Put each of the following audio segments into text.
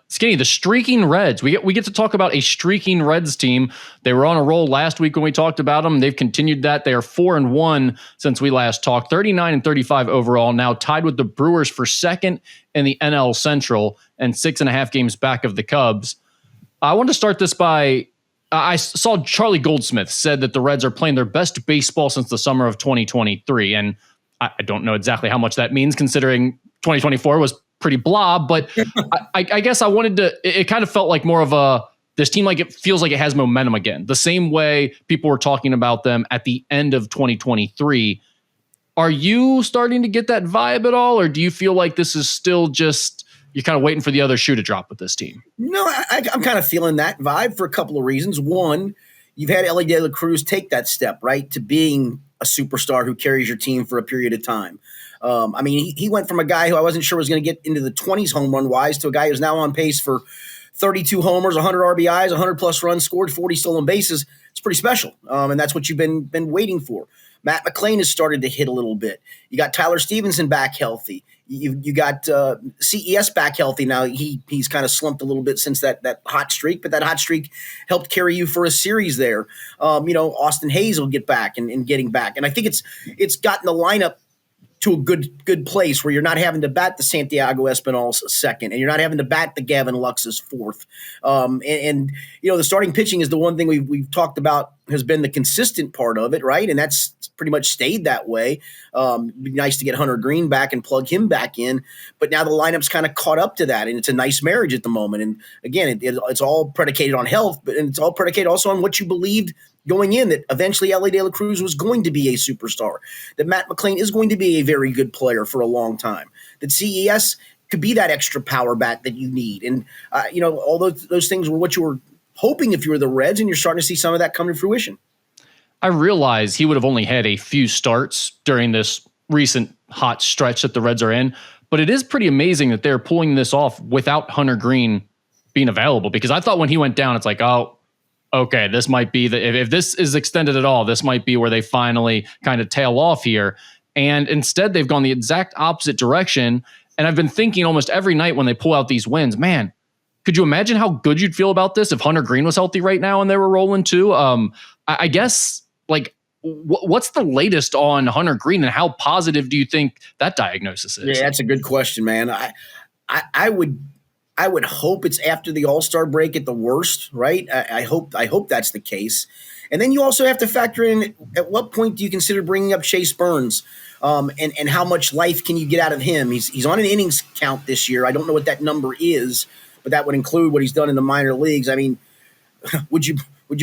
Skinny, the streaking Reds. We get to talk about a streaking Reds team. They were on a roll last week when we talked about them. They've continued that. They are 4-1 since we last talked. 39-35 overall. Now tied with the Brewers for second in the NL Central and 6.5 games back of the Cubs. I want to start this by I saw Charlie Goldsmith said that the Reds are playing their best baseball since the summer of 2023, and I don't know exactly how much that means considering 2024 was pretty blah, but I guess I wanted to, it kind of felt like more of this team, like it feels like it has momentum again, the same way people were talking about them at the end of 2023. Are you starting to get that vibe at all? Or do you feel like this is still just, you're kind of waiting for the other shoe to drop with this team? No, I'm kind of feeling that vibe for a couple of reasons. One, you've had Elly De La Cruz take that step, right, to being a superstar who carries your team for a period of time. I mean, he went from a guy who I wasn't sure was going to get into the 20s home run wise to a guy who's now on pace for 32 homers, 100 RBIs, 100 plus runs scored, 40 stolen bases. It's pretty special, and that's what you've been waiting for. Matt McClain has started to hit a little bit. You got Tyler Stevenson back healthy. You got CES back healthy now. He's kind of slumped a little bit since that hot streak, but that hot streak helped carry you for a series there. Austin Hayes will get back and getting back, and I think it's gotten the lineup to a good place where you're not having to bat the Santiago Espinal's second, and you're not having to bat the Gavin Lux's fourth. The starting pitching is the one thing we've talked about has been the consistent part of it, right? And that's pretty much stayed that way. It'd be nice to get Hunter Green back and plug him back in, but now the lineup's kind of caught up to that, and it's a nice marriage at the moment. And again, it's all predicated on health, but it's all predicated also on what you believed going in, that eventually Elly De La Cruz was going to be a superstar, that Matt McClain is going to be a very good player for a long time, that CES could be that extra power bat that you need. And, all those things were what you were hoping if you were the Reds, and you're starting to see some of that come to fruition. I realize he would have only had a few starts during this recent hot stretch that the Reds are in, but it is pretty amazing that they're pulling this off without Hunter Green being available, because I thought when he went down, it's like, oh, okay, this might be if this is extended at all, this might be where they finally kind of tail off here. And instead, they've gone the exact opposite direction. And I've been thinking almost every night when they pull out these wins, man, could you imagine how good you'd feel about this if Hunter Green was healthy right now and they were rolling too? I guess, like, what's the latest on Hunter Green, and how positive do you think that diagnosis is? Yeah, that's a good question, man. I would hope it's after the All-Star break at the worst, right? I hope that's the case. And then you also have to factor in, at what point do you consider bringing up Chase Burns, and how much life can you get out of him? He's on an innings count this year. I don't know what that number is, but that would include what he's done in the minor leagues. I mean, would you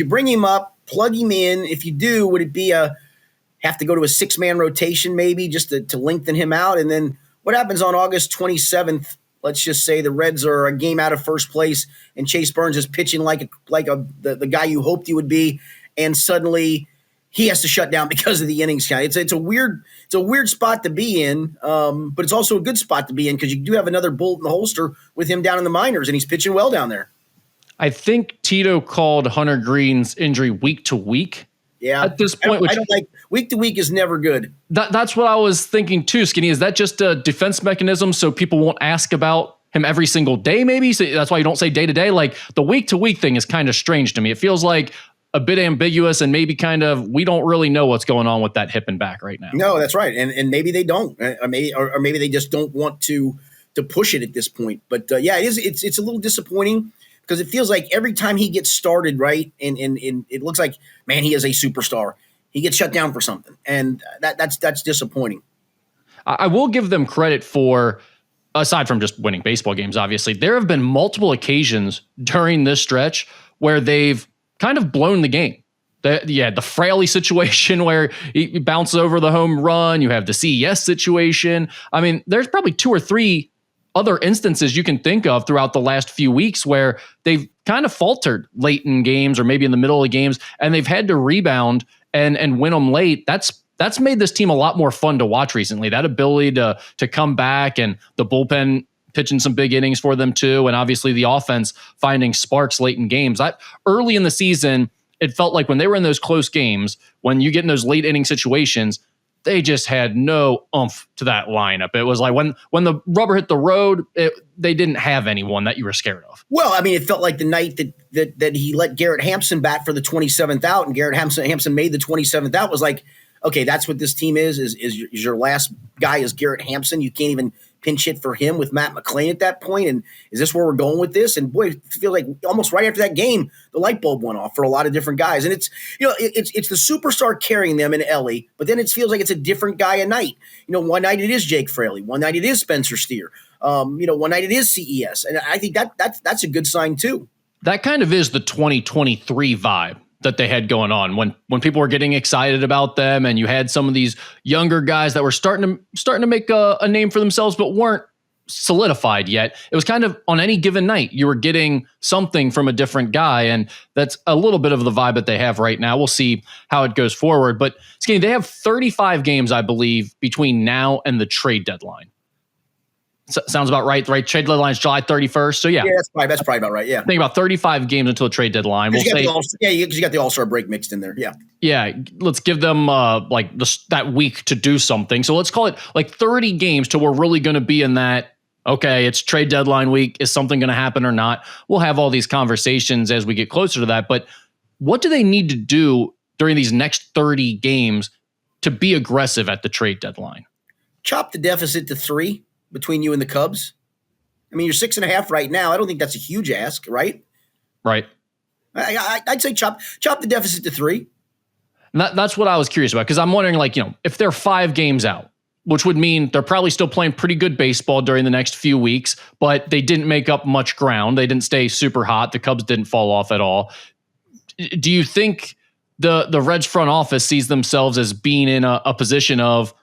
bring him up, plug him in? If you do, would it be have to go to a 6-man rotation maybe just to lengthen him out? And then what happens on August 27th? Let's just say the Reds are a game out of first place and Chase Burns is pitching like the guy you hoped he would be, and suddenly he has to shut down because of the innings count. It's a weird spot to be in, but it's also a good spot to be in because you do have another bullet in the holster with him down in the minors, and he's pitching well down there. I think Tito called Hunter Green's injury week to week. Yeah, at this point, I don't like week to week is never good. That's what I was thinking too, Skinny. Is that just a defense mechanism so people won't ask about him every single day? Maybe so that's why you don't say day to day. Like the week to week thing is kind of strange to me. It feels like a bit ambiguous, and maybe kind of we don't really know what's going on with that hip and back right now. No, that's right, and maybe they don't, or maybe they just don't want to push it at this point. But yeah, it's a little disappointing, because it feels like every time he gets started, right, and it looks like, man, he is a superstar. He gets shut down for something, and that's disappointing. I will give them credit for, aside from just winning baseball games, obviously, there have been multiple occasions during this stretch where they've kind of blown the game. The Fraley situation where he bounces over the home run. You have the CES situation. I mean, there's probably 2 or 3 other instances you can think of throughout the last few weeks where they've kind of faltered late in games or maybe in the middle of games, and they've had to rebound and win them late. That's made this team a lot more fun to watch recently. That ability to come back, and the bullpen pitching some big innings for them too, and obviously the offense finding sparks late in games. Early in the season, it felt like when they were in those close games, when you get in those late inning situations, they just had no oomph to that lineup. It was like when the rubber hit the road, they didn't have anyone that you were scared of. Well, I mean, it felt like the night that he let Garrett Hampson bat for the 27th out, and Garrett Hampson made the 27th out, was like, okay, that's what this team is your last guy is Garrett Hampson. You can't even pinch hit for him with Matt McClain at that point. And is this where we're going with this? And boy, it feels like almost right after that game, the light bulb went off for a lot of different guys. And it's the superstar carrying them in Ellie, but then it feels like it's a different guy a night. One night it is Jake Fraley. One night it is Spencer Steer. One night it is CES. And I think that's a good sign too. That kind of is the 2023 vibe that they had going on when people were getting excited about them, and you had some of these younger guys that were starting to make a name for themselves, but weren't solidified yet. It was kind of on any given night, you were getting something from a different guy. And that's a little bit of the vibe that they have right now. We'll see how it goes forward, but Skinny, they have 35 games, I believe, between now and the trade deadline. Sounds about right. Right, trade deadline is July 31st. So yeah, that's probably about right. Yeah, think about 35 games until the trade deadline. Because you got the All-Star break mixed in there. Yeah. Let's give them that week to do something. So let's call it like 30 games till we're really going to be in that. Okay, it's trade deadline week. Is something going to happen or not? We'll have all these conversations as we get closer to that. But what do they need to do during these next 30 games to be aggressive at the trade deadline? Chop the deficit to 3. Between you and the Cubs. I mean, you're 6.5 right now. I don't think that's a huge ask, right? Right. I'd say chop the deficit to 3. And that's what I was curious about, because I'm wondering, if they're 5 games out, which would mean they're probably still playing pretty good baseball during the next few weeks, but they didn't make up much ground. They didn't stay super hot. The Cubs didn't fall off at all. Do you think the Reds front office sees themselves as being in a position of,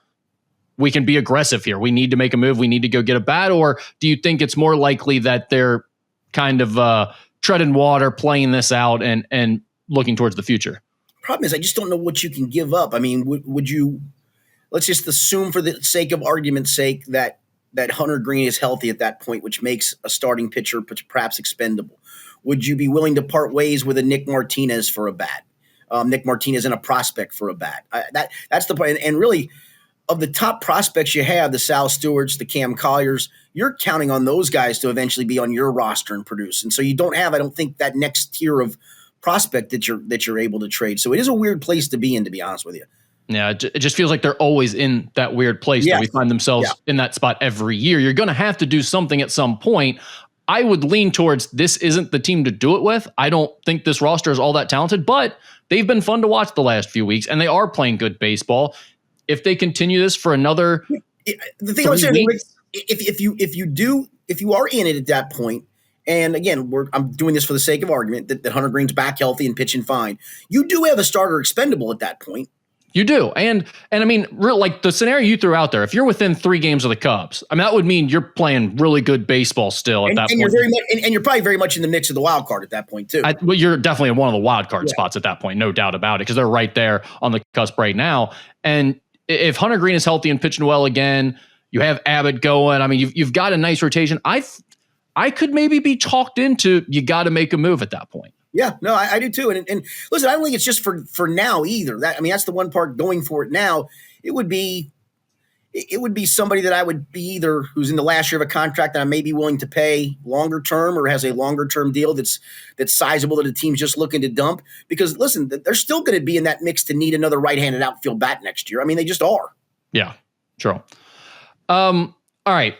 we can be aggressive here, we need to make a move, we need to go get a bat? Or do you think it's more likely that they're kind of treading water, playing this out, and looking towards the future? Problem is, I just don't know what you can give up. I mean, would you, let's just assume for the sake of argument's sake that Hunter Green is healthy at that point, which makes a starting pitcher perhaps expendable. Would you be willing to part ways with a Nick Martinez for a bat? Nick Martinez and a prospect for a bat. That's the point. And really, of the top prospects you have, the Sal Stewarts, the Cam Colliers, you're counting on those guys to eventually be on your roster and produce. And so you don't have, I don't think, that next tier of prospect that you're able to trade. So it is a weird place to be in, to be honest with you. Yeah, it just feels like they're always in that weird place that we find themselves in that spot every year. You're going to have to do something at some point. I would lean towards this isn't the team to do it with. I don't think this roster is all that talented, but they've been fun to watch the last few weeks, and they are playing good baseball. If they continue this for another, the thing I was saying, if you are in it at that point, and again, I'm doing this for the sake of argument that Hunter Green's back healthy and pitching fine, you do have a starter expendable at that point. You do, and I mean, like the scenario you threw out there, if you're within 3 games of the Cubs, I mean, that would mean you're playing really good baseball still at that point. You're probably very much in the mix of the wild card at that point too. Well, you're definitely in one of the wild card spots at that point, no doubt about it, because they're right there on the cusp right now. And if Hunter Green is healthy and pitching well again, you have Abbott going. I mean, you've got a nice rotation. I could maybe be talked into, you got to make a move at that point. Yeah, no, I do too. And listen, I don't think it's just for now either. That's the one part going for it now. It would be somebody that I would be either who's in the last year of a contract that I may be willing to pay longer term, or has a longer term deal that's sizable that the team's just looking to dump. Because listen, they're still going to be in that mix to need another right-handed outfield bat next year. I mean, they just are. Yeah, true. All right.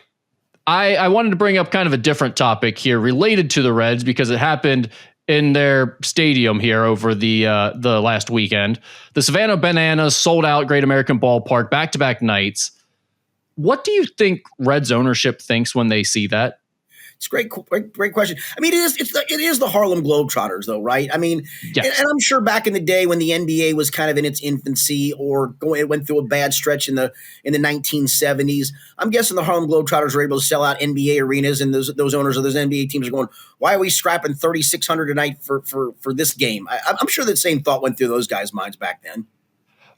I wanted to bring up kind of a different topic here related to the Reds, because it happened in their stadium here over the last weekend. The Savannah Bananas sold out Great American Ballpark back-to-back nights. What do you think Reds ownership thinks when they see that? It's a great question. I mean, it is the Harlem Globetrotters, though, right? I mean, yes. And I'm sure back in the day when the NBA was kind of in its infancy, or it went through a bad stretch in the 1970s, I'm guessing the Harlem Globetrotters were able to sell out NBA arenas, and those owners of those NBA teams are going, why are we scrapping $3,600 a night for this game? I'm sure that same thought went through those guys' minds back then.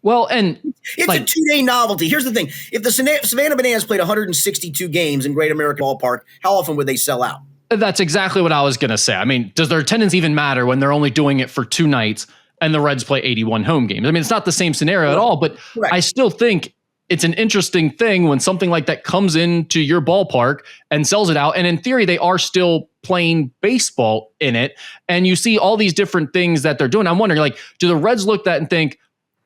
Well, and it's a 2-day novelty. Here's the thing. If the Savannah Bananas played 162 games in Great American Ballpark, how often would they sell out? That's exactly what I was going to say. I mean, does their attendance even matter when they're only doing it for 2 nights? and the Reds play 81 home games. I mean, it's not the same scenario at all, but Correct. I still think it's an interesting thing when something like that comes into your ballpark and sells it out. And in theory, they are still playing baseball in it. And you see all these different things that they're doing. I'm wondering, like, do the Reds look at that and think,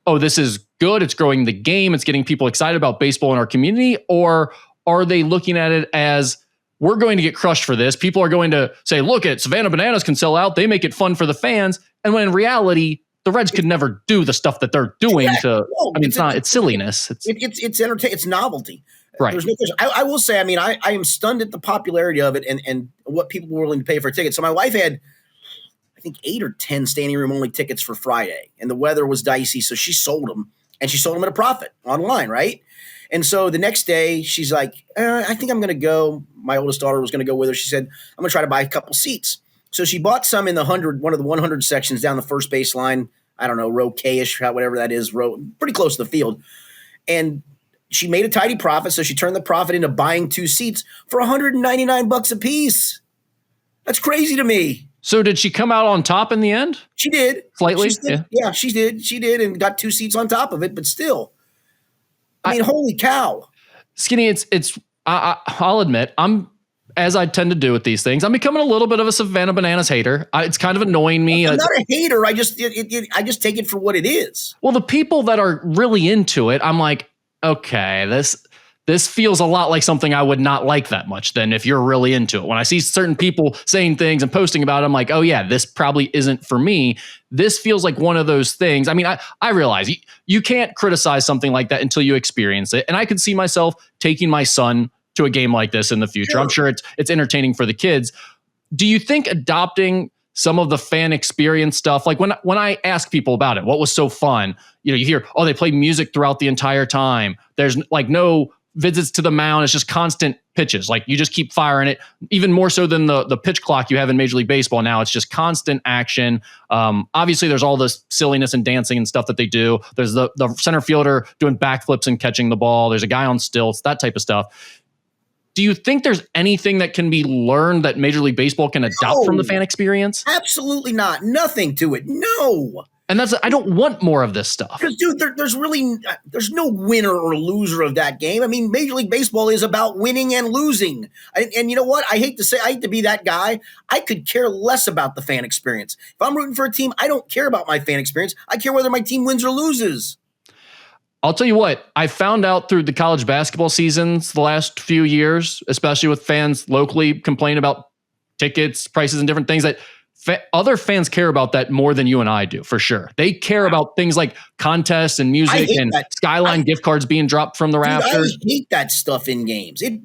oh, this is good, it's growing the game, it's getting people excited about baseball in our community? Or are they looking at it as, we're going to get crushed for this, people are going to say, look at Savannah Bananas can sell out, they make it fun for the fans, and when in reality, the Reds could never do the stuff that they're doing it's silliness. It's entertainment. It's novelty. Right. There's no question. I will say, I mean, I am stunned at the popularity of it and what people were willing to pay for tickets. So my wife had, I think, 8 or 10 standing room only tickets for Friday, and the weather was dicey, so she sold them, and she sold them at a profit online, right? And so the next day, she's like, I think I'm going to go. My oldest daughter was going to go with her. She said, I'm going to try to buy a couple seats. So she bought some in the one of the 100 sections down the first base line. I don't know, row K-ish, whatever that is, row pretty close to the field. And she made a tidy profit, so she turned the profit into buying 2 seats for $199 a piece. That's crazy to me. So did she come out on top in the end? She did. Slightly? Yeah, she did. She did, and got 2 seats on top of it, but still. I mean, holy cow. Skinny, I'll admit, as I tend to do with these things, I'm becoming a little bit of a Savannah Bananas hater. It's kind of annoying me. I'm not a hater. I just take it for what it is. Well, the people that are really into it, I'm like, okay, this feels a lot like something I would not like that much than if you're really into it. When I see certain people saying things and posting about it, I'm like, oh yeah, this probably isn't for me. This feels like one of those things. I mean, I realize you can't criticize something like that until you experience it. And I could see myself taking my son to a game like this in the future. Sure. I'm sure it's entertaining for the kids. Do you think adopting some of the fan experience stuff, like when I ask people about it, what was so fun? You hear, oh, they play music throughout the entire time. There's like no visits to the mound. It's just constant pitches. Like you just keep firing it, even more so than the pitch clock you have in Major League Baseball now. It's just constant action. Obviously, there's all this silliness and dancing and stuff that they do. There's the center fielder doing backflips and catching the ball. There's a guy on stilts, that type of stuff. Do you think there's anything that can be learned that Major League Baseball can adopt from the fan experience? Absolutely not. Nothing to it. No. And I don't want more of this stuff. Because, dude, there's no winner or loser of that game. I mean, Major League Baseball is about winning and losing. And you know what? I hate to be that guy. I could care less about the fan experience. If I'm rooting for a team, I don't care about my fan experience. I care whether my team wins or loses. I'll tell you what, I found out through the college basketball seasons the last few years, especially with fans locally complaining about tickets, prices, and different things, that other fans care about that more than you and I do, for sure. They care about things like contests and music and Skyline gift cards being dropped from the rafters. I hate that stuff in games. It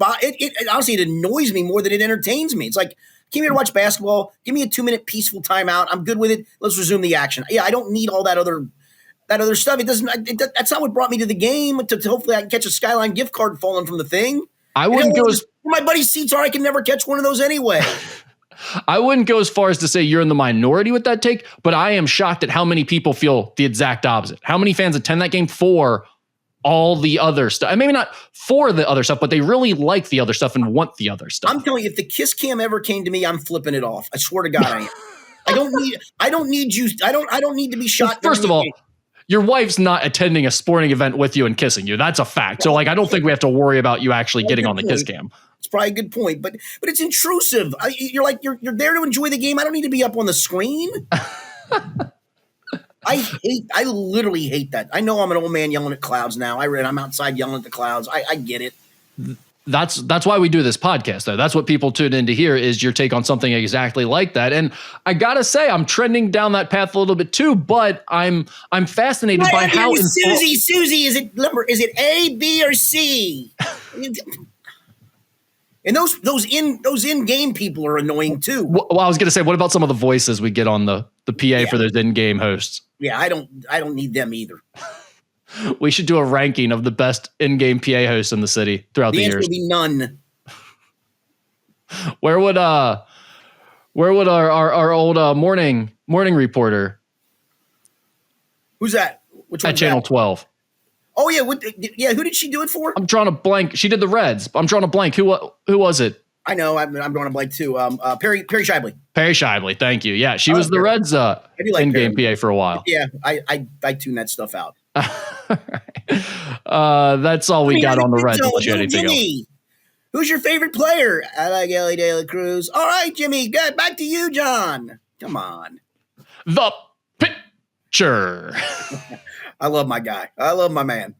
honestly, it annoys me more than it entertains me. It's like, came here to watch basketball. Give me a 2-minute peaceful timeout. I'm good with it. Let's resume the action. Yeah, I don't need all that other stuff. That's not what brought me to the game. To hopefully I can catch a Skyline gift card falling from the thing. I wouldn't go as my buddy's seats are. I can never catch one of those anyway. I wouldn't go as far as to say you're in the minority with that take, but I am shocked at how many people feel the exact opposite. How many fans attend that game for all the other stuff? And maybe not for the other stuff, but they really like the other stuff and want the other stuff. I'm telling you, if the Kiss Cam ever came to me, I'm flipping it off. I swear to God, I am. I don't need you. I don't need to be shot. Well, first of all, your wife's not attending a sporting event with you and kissing you. That's a fact. So I don't think we have to worry about you actually getting on the Kiss Cam. It's probably a good point, but it's intrusive. You're there to enjoy the game. I don't need to be up on the screen. I literally hate that. I know I'm an old man yelling at clouds now. I'm outside yelling at the clouds. I get it. That's why we do this podcast, though. That's what people tune in to hear, is your take on something exactly like that. And I gotta say, I'm trending down that path a little bit too, but I'm fascinated by how Susie, is it A, B, or C? And those in-game people are annoying too. Well, I was gonna say, what about some of the voices we get on the PA for those in-game hosts? Yeah, I don't need them either. We should do a ranking of the best in-game PA hosts in the city throughout the years. The answer would be none. Where would our old morning reporter? Who's that? Which one? At Channel 12. Oh yeah, who did she do it for? I'm drawing a blank. She did the Reds. I'm drawing a blank. Who was it? I know. I'm drawing a blank too. Perry Shibley. Perry Shibley. Thank you. Yeah, she was the Perry. Reds like in-game Perry. PA for a while. Yeah, I tune that stuff out. That's all we got on the Reds. Unless you had anything else. Jimmy, who's your favorite player? I like Ellie De La Cruz. All right, Jimmy. Good. Back to you, John. Come on. The pitcher. I love my guy. I love my man.